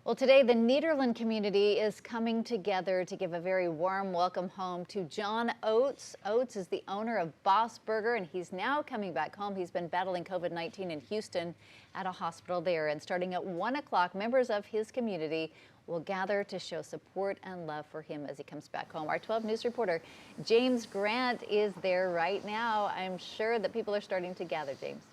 Well, today the Nederland community is coming together to give a very warm welcome home to John Oates. Oates is the owner of Boss Burger, and he's now coming back home. He's been battling COVID-19 in Houston at a hospital there. And starting at 1 o'clock, members of his community will gather to show support and love for him as he comes back home. Our 12 News reporter James Grant is there right now. I'm sure that people are starting to gather, James.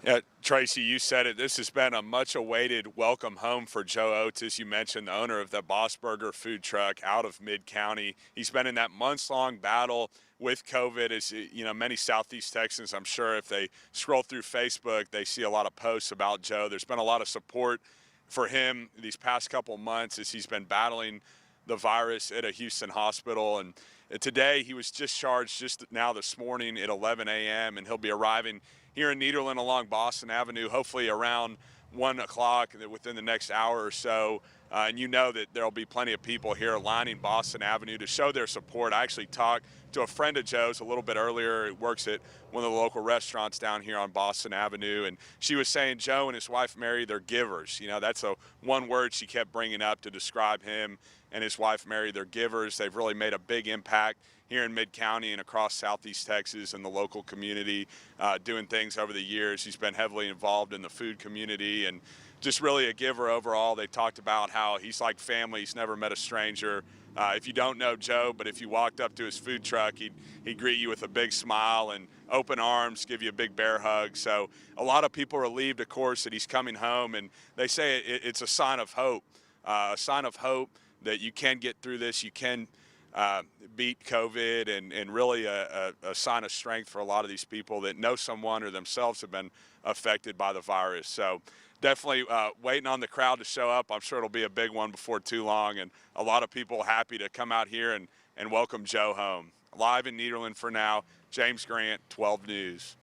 Yeah, Tracy, you said it. This has been a much-awaited welcome home for Joe Oates, as you mentioned, the owner of the Boss Burger food truck out of Mid-County. He's been in that months-long battle with COVID. As you know, many Southeast Texans, I'm sure, if they scroll through Facebook, they see a lot of posts about Joe. There's been a lot of support for him these past couple months as he's been battling the virus at a Houston hospital. And today he was discharged just now this morning at 11 a.m. and he'll be arriving here in Nederland along Boston Avenue, hopefully around 1 o'clock within the next hour or so. And you know that there'll be plenty of people here lining Boston Avenue to show their support. I actually talked to a friend of Joe's a little bit earlier who works at one of the local restaurants down here on Boston Avenue, and she was saying Joe and his wife Mary, they're givers. You know, that's one word she kept bringing up to describe him and his wife Mary. They're givers. They've really made a big impact here in Mid-County and across Southeast Texas and the local community, doing things over the years. He's been heavily involved in the food community and just really a giver overall. They talked about how he's like family. He's never met a stranger. If you don't know Joe, but if you walked up to his food truck, he'd greet you with a big smile and open arms, give you a big bear hug. So a lot of people are relieved, of course, that he's coming home, and they say it's a sign of hope that you can get through this, you can beat COVID, and really a sign of strength for a lot of these people that know someone or themselves have been affected by the virus. So definitely waiting on the crowd to show up. I'm sure it'll be a big one before too long, and a lot of people happy to come out here and welcome Joe home. Live in Nederland for now, James Grant, 12 News.